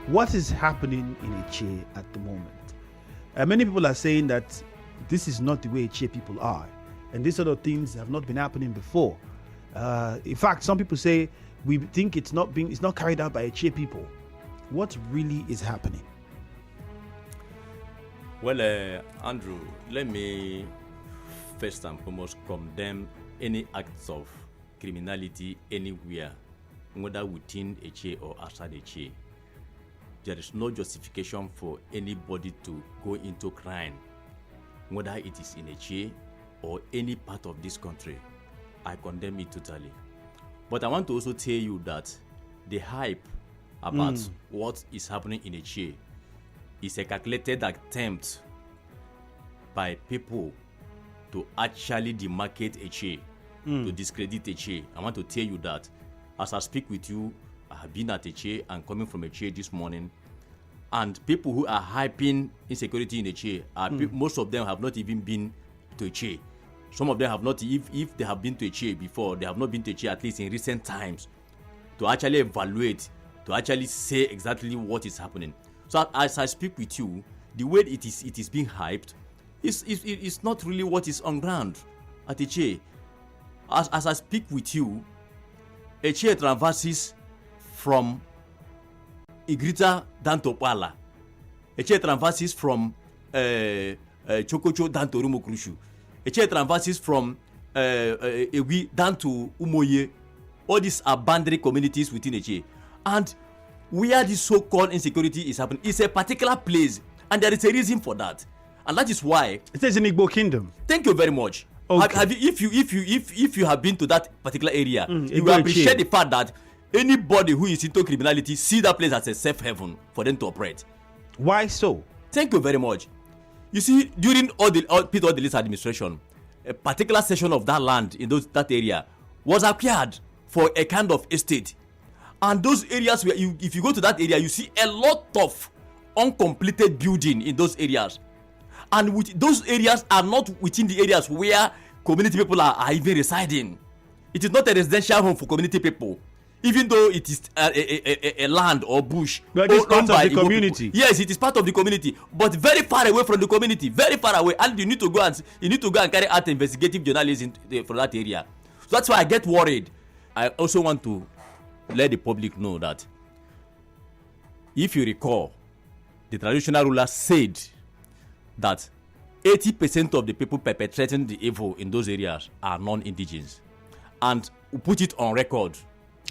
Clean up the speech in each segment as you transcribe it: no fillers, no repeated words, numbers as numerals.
What is happening in Etche at the moment? Many people are saying that this is not the way Etche people are, and these sort of things have not been happening before. In fact, some people say we think it's not carried out by Etche people. What really is happening? Well, Andrew, let me first and foremost condemn any acts of criminality anywhere, whether within Etche or outside Etche. There is no justification for anybody to go into crime, whether it is in Etche or any part of this country. I condemn it totally. But I want to also tell you that the hype about what is happening in Etche is a calculated attempt by people to actually demarcate Etche, to discredit Etche. I want to tell you that as I speak with you, I have been at Etche and coming from Etche this morning, and people who are hyping insecurity in Etche, most of them have not even been to Etche. Some of them have not, if they have been to Etche before, they have not been to Etche at least in recent times to actually evaluate, to actually say exactly what is happening. So as I speak with you, the way it is being hyped is not really what is on ground at Etche. As I speak with you, Etche traverses from Igrita down to Pala. Etche traverses from Chokocho down to Rumokrushu. Etche traverses from Ewi down to Umoye. All these are boundary communities within Etche. And where this so-called insecurity is happening is a particular place, and there is a reason for that. And that is why it is in Igbo Kingdom. Thank you very much. Okay. If you have been to that particular area, you will appreciate the fact that anybody who is into criminality see that place as a safe haven for them to operate. Why so? Thank you very much. You see, during Peter Odelis administration, a particular section of that land in that area was acquired for a kind of estate. And those areas where if you go to that area, you see a lot of uncompleted building in those areas. And those areas are not within the areas where community people are even residing. It is not a residential home for community people, even though it is a land or bush. But it's part of the community. Yes, it is part of the community, but very far away from the community, very far away. And you need to go and carry out investigative journalism from that area. So that's why I get worried. I also want to let the public know that if you recall, the traditional ruler said that 80% of the people perpetrating the evil in those areas are non-indigenous, and put it on record.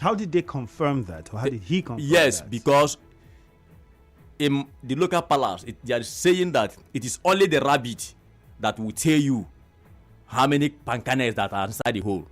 How did they confirm that, or how did he confirm yes, that? Because in the local palace, they are saying that it is only the rabbit that will tell you how many pancanes that are inside the hole.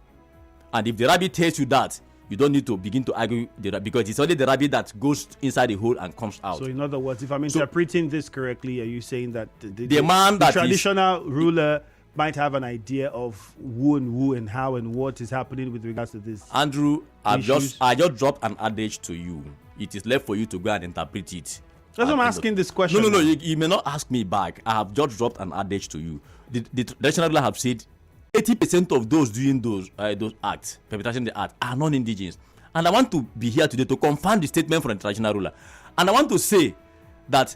And if the rabbit tells you that, you don't need to begin to argue because it's only the rabbit that goes inside the hole and comes out. So in other words, if I'm interpreting this correctly, are you saying that the traditional ruler might have an idea of who and how and what is happening with regards to this? Andrew, I just dropped an adage to you. It is left for you to go and interpret it. That's why I'm asking this question. No, you may not ask me back. I have just dropped an adage to you. The traditional ruler have said 80% of those doing those acts, perpetrating the act, are non-indigenous. And I want to be here today to confirm the statement from the traditional ruler. And I want to say that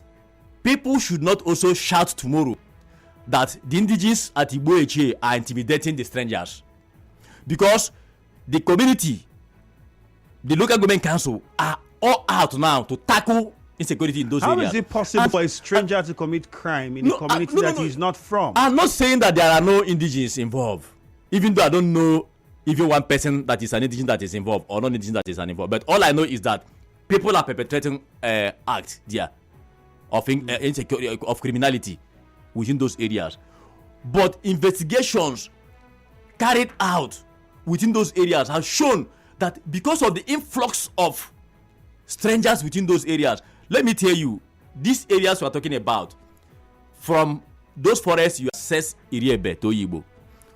people should not also shout tomorrow that the indigenous at Igbo Etche are intimidating the strangers. Because the community, the local government council are all out now to tackle insecurity in those areas. How is it possible for a stranger to commit crime in a community that he's not from? I'm not saying that there are no indigenous involved, even though I don't know even one person that is an indigenous that is involved or non-indigenous that is involved. But all I know is that people are perpetrating acts there of insecurity, of criminality within those areas. But investigations carried out within those areas have shown that because of the influx of strangers within those areas, let me tell you, these areas we are talking about, from those forests you access Iriebe to Igbo.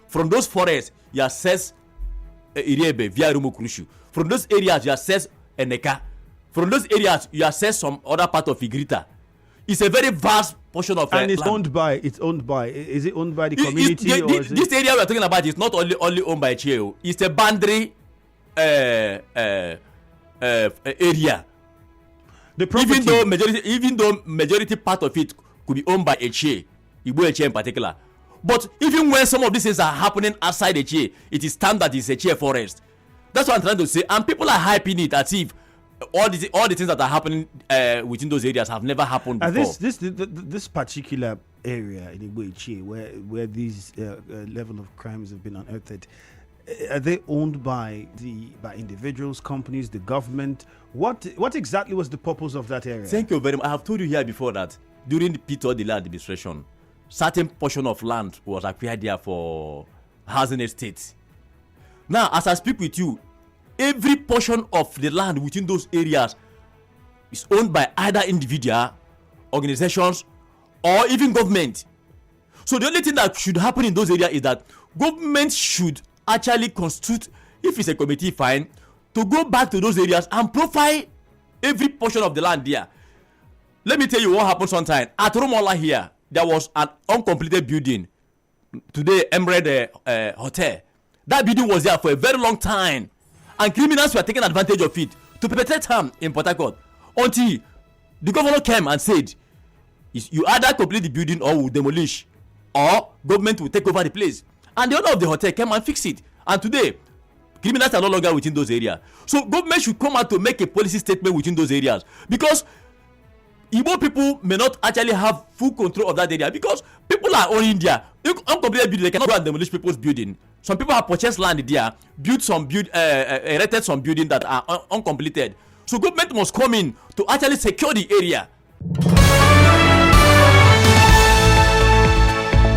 From those forests you access Iriebe via Rumokrushu. From those areas you access Eneka. From those areas you access some other part of Igrita. It's a very vast portion of and it's land. owned by is it owned by the community? This area we are talking about is not only owned by Cheo. It's a boundary area. The property. Even though majority part of it could be owned by Etche, Igbo Etche in particular. But even when some of these things are happening outside Etche, it is time that it's Etche forest. That's what I'm trying to say. And people are hyping it as if all the things that are happening within those areas have never happened before. This particular area in Igbo Etche where these level of crimes have been unearthed, are they owned by individuals, companies, the government? What exactly was the purpose of that area? Thank you very much. I have told you here before that during the Peter Odile administration, certain portion of land was acquired there for housing estates. Now, as I speak with you, every portion of the land within those areas is owned by either individual, organizations, or even government. So the only thing that should happen in those areas is that government should actually constitute, if it's a committee, fine, to go back to those areas and profile every portion of the land there. Let me tell you what happened sometime. At Romola here, there was an uncompleted building. Today, Emerald Hotel. That building was there for a very long time. And criminals were taking advantage of it to perpetrate harm in Port Harcourt. Until the governor came and said, you either complete the building or we'll demolish, or government will take over the place. And the owner of the hotel came and fixed it. And today, criminals are no longer within those areas. So government should come out to make a policy statement within those areas. Because Igbo people may not actually have full control of that area, because people are owning there. Uncompleted building, they cannot go and demolish people's building. Some people have purchased land there, erected some buildings that are uncompleted. So government must come in to actually secure the area.